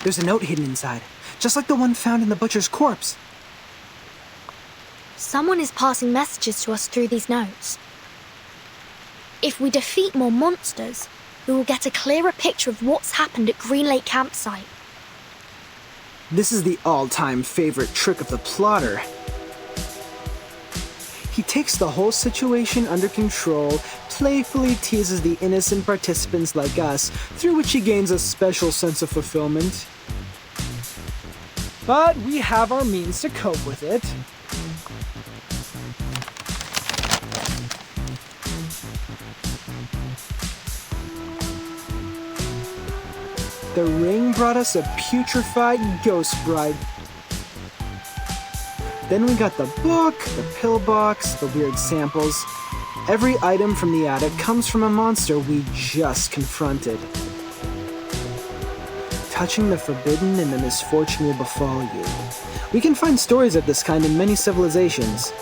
There's a note hidden inside, just like the one found in the butcher's corpse. Someone is passing messages to us through these notes. If we defeat more monsters, we will get a clearer picture of what's happened at Green Lake Campsite. This is the all-time favorite trick of the plotter. He takes the whole situation under control, playfully teases the innocent participants like us, through which he gains a special sense of fulfillment. But we have our means to cope with it. The ring brought us a putrefied ghost bride. Then we got the book, the pillbox, the weird samples. Every item from the attic comes from a monster we just confronted. Touching the forbidden and the misfortune will befall you. We can find stories of this kind in many civilizations.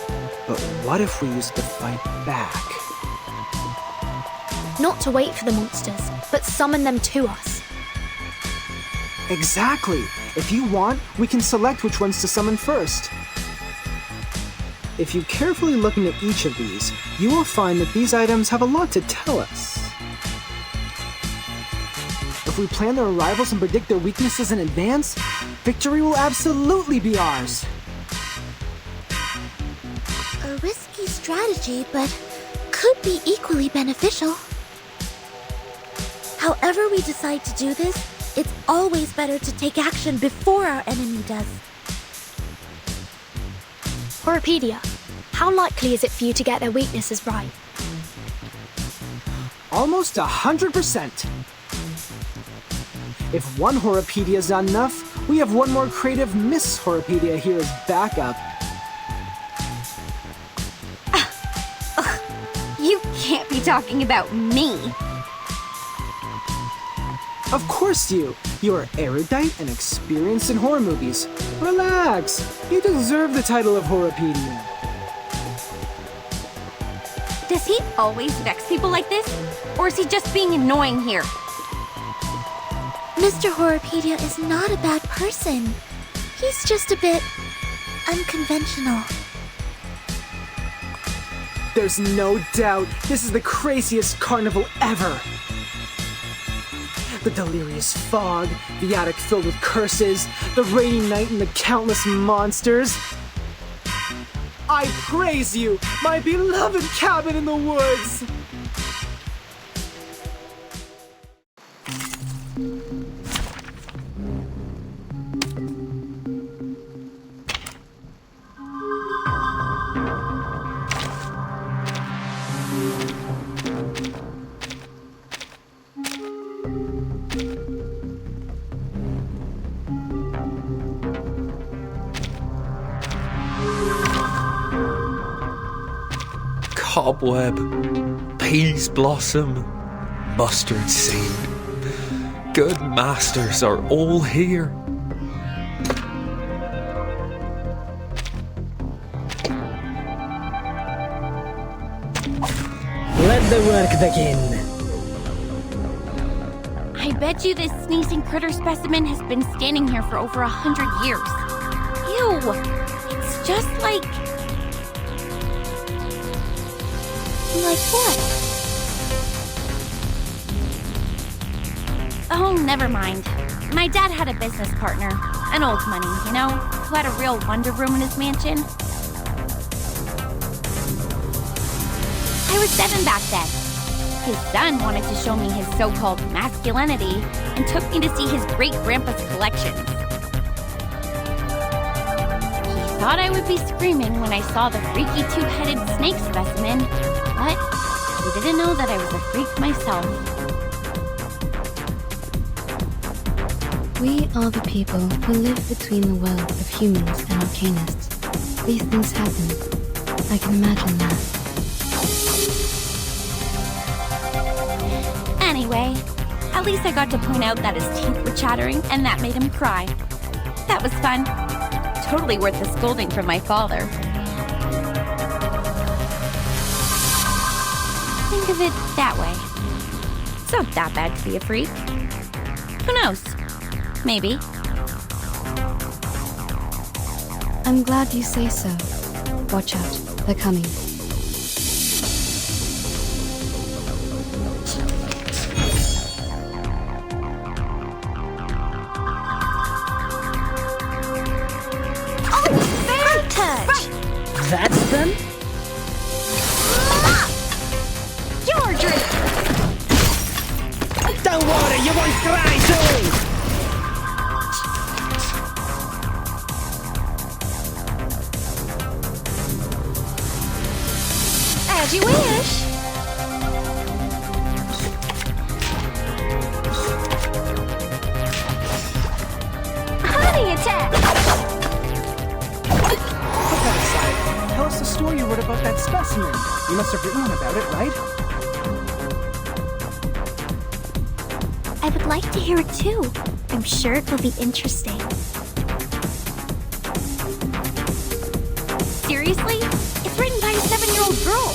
But what if we used to fight back? Not to wait for the monsters, but summon them to us. Exactly! If you want, we can select which ones to summon first. If you carefully look into each of these, you will find that these items have a lot to tell us. If we plan their arrivals and predict their weaknesses in advance, victory will absolutely be ours. A risky strategy, but could be equally beneficial. However we decide to do this, it's always better to take action before our enemy does. Horopedia, how likely is it for you to get their weaknesses right? Almost 100%. If one Horopedia is not enough, we have one more creative Miss Horopedia here as backup. You can't be talking about me. Of course you! You are erudite and experienced in horror movies. Relax! You deserve the title of Horopedia. Does he always vex people like this? Or is he just being annoying here? Mr. Horopedia is not a bad person. He's just a bit unconventional. There's no doubt this is the craziest carnival ever! The delirious fog, the attic filled with curses, the rainy night and the countless monsters. I praise you, my beloved cabin in the woods! Cobweb, peas blossom, mustard seed. Good masters are all here. Let the work begin. I bet you this sneezing critter specimen has been standing here for over 100 years. Ew! It's just like... Like what? Oh, never mind. My dad had a business partner, an old money, you know, who had a real wonder room in his mansion. I was 7 back then. His son wanted to show me his so-called masculinity and took me to see his great-grandpa's collections. He thought I would be screaming when I saw the freaky two-headed snake specimen, but he didn't know that I was a freak myself. We are the people who live between the worlds of humans and arcanists. These things happen. I can imagine that. Anyway, at least I got to point out that his teeth were chattering and that made him cry. That was fun. Totally worth the scolding from my father. Think of it that way. It's not that bad to be a freak. Who knows? Maybe. I'm glad you say so. Watch out, they're coming. Fair touch! That's them? Your drink! Don't worry, you won't cry soon! As you wish! Honey attack! Put that aside. Tell us the story you wrote about that specimen. You must have written one about it, right? I would like to hear it too. I'm sure it will be interesting. Seriously? It's written by a 7-year-old girl.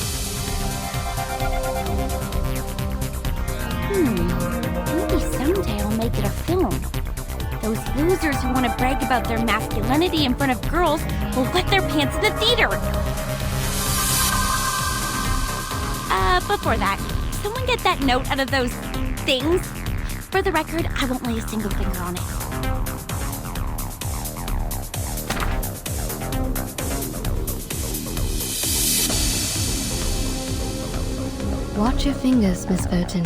Maybe someday I'll make it a film. Those losers who want to brag about their masculinity in front of girls will wet their pants in the theater. Before that, someone get that note out of those things. For the record, I won't lay a single finger on it. Watch your fingers, Miss Burton.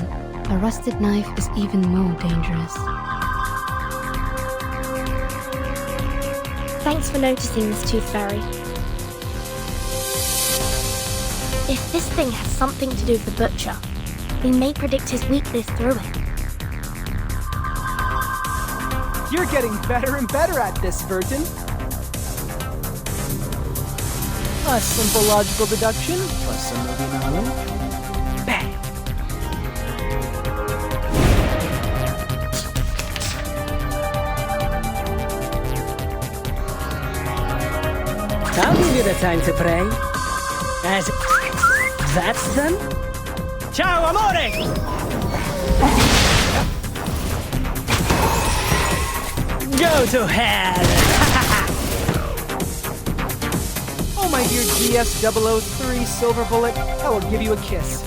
A rusted knife is even more dangerous. Thanks for noticing, Miss Tooth Fairy. If this thing has something to do with the Butcher, we may predict his weakness through it. You're getting better and better at this, Burton. A simple logical deduction plus some movie knowledge. Bang! I'll give you the time to pray. As... That's them? Ciao, amore! Go to hell! Oh, my dear GS003 Silver Bullet, I will give you a kiss.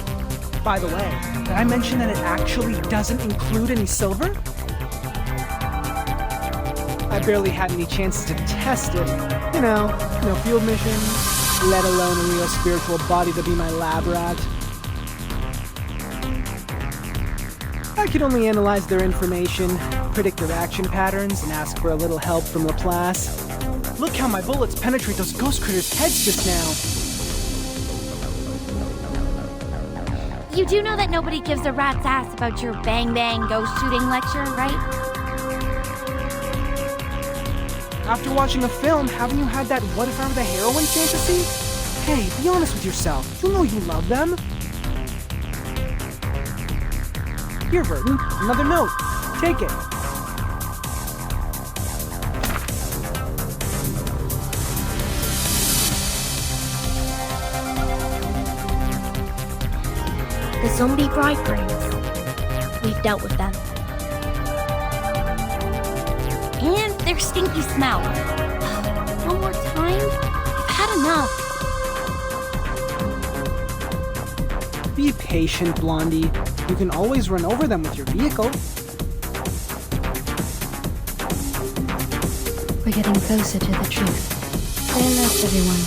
By the way, did I mention that it actually doesn't include any silver? I barely had any chances to test it. You know, no field missions, let alone a real spiritual body to be my lab rat. I could only analyze their information, predict their action patterns, and ask for a little help from Laplace. Look how my bullets penetrate those ghost critters' heads just now. You do know that nobody gives a rat's ass about your bang bang ghost shooting lecture, right? After watching a film, haven't you had that what if I were the heroine fantasy? Hey, be honest with yourself. You know you love them. Here, Burton, another note. Take it. The zombie bridegrooms. We've dealt with them. And their stinky smell. One more time? I've had enough. Be patient, Blondie. You can always run over them with your vehicle. We're getting closer to the truth. Say less, everyone.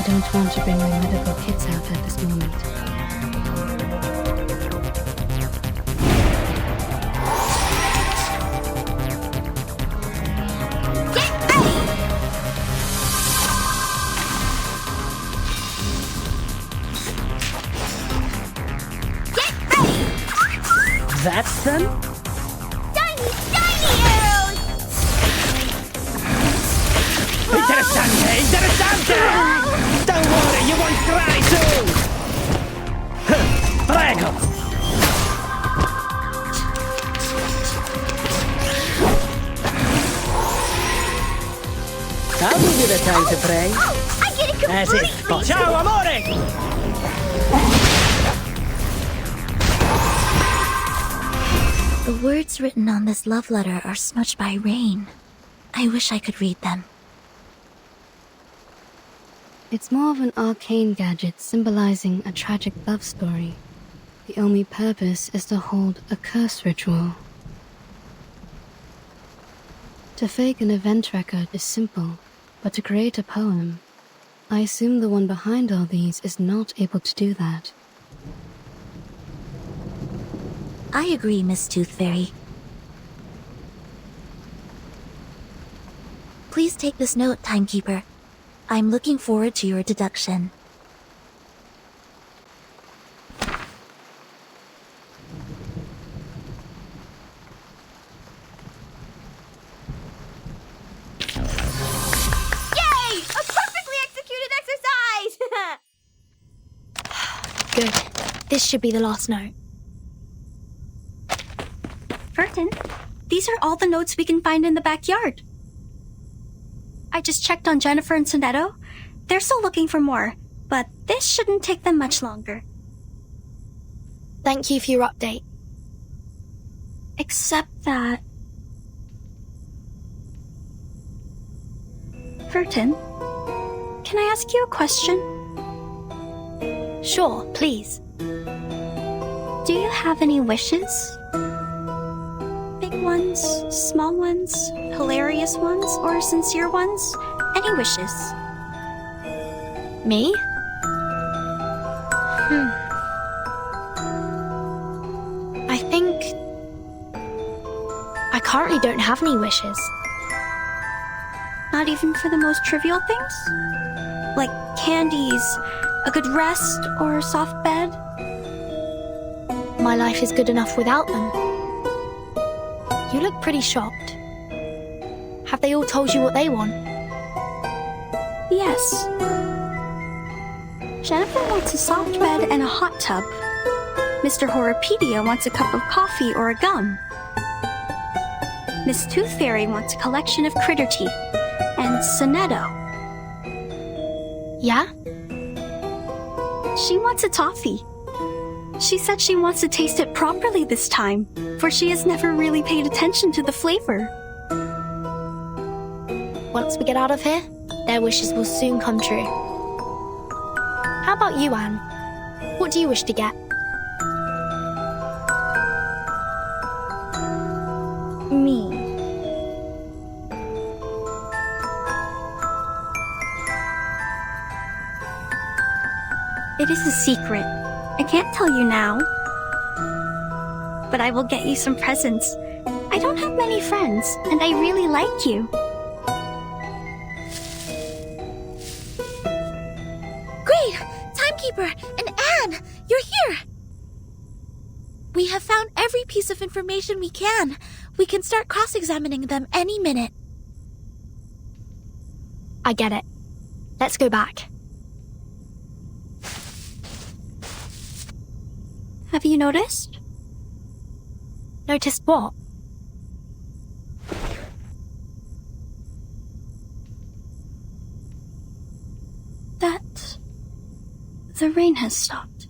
I don't want to bring my medical kits out at this moment. That's them? Tiny arrows! Interessante! Interessante! Don't worry, you won't cry soon! Prego! I'll give you the time to pray. I get it As completely! if possible. Ciao, amore! The words written on this love letter are smudged by rain. I wish I could read them. It's more of an arcane gadget symbolizing a tragic love story. The only purpose is to hold a curse ritual. To fake an event record is simple, but to create a poem, I assume the one behind all these is not able to do that. I agree, Miss Tooth Fairy. Please take this note, Timekeeper. I'm looking forward to your deduction. Yay! A perfectly executed exercise! Good. This should be the last note. Vertin, these are all the notes we can find in the backyard. I just checked on Jennifer and Sonetto. They're still looking for more, but this shouldn't take them much longer. Thank you for your update. Except that... Vertin, can I ask you a question? Sure, please. Do you have any wishes? Big ones, small ones, hilarious ones, or sincere ones? Any wishes? Me? I think... I currently don't have any wishes. Not even for the most trivial things? Like candies, a good rest, or a soft bed? My life is good enough without them. You look pretty shocked. Have they all told you what they want? Yes. Jennifer wants a soft bed and a hot tub. Mr. Horripedia wants a cup of coffee or a gum. Miss Tooth Fairy wants a collection of critter teeth. And Sonetto, Yeah? she wants a toffee. She said she wants to taste it properly this time, for she has never really paid attention to the flavor. Once we get out of here, their wishes will soon come true. How about you, Anne? What do you wish to get? Me. It is a secret. I can't tell you now. But I will get you some presents. I don't have many friends, and I really like you. Great! Timekeeper and Anne, you're here! We have found every piece of information we can. We can start cross-examining them any minute. I get it. Let's go back. Have you noticed? Noticed what? That the rain has stopped.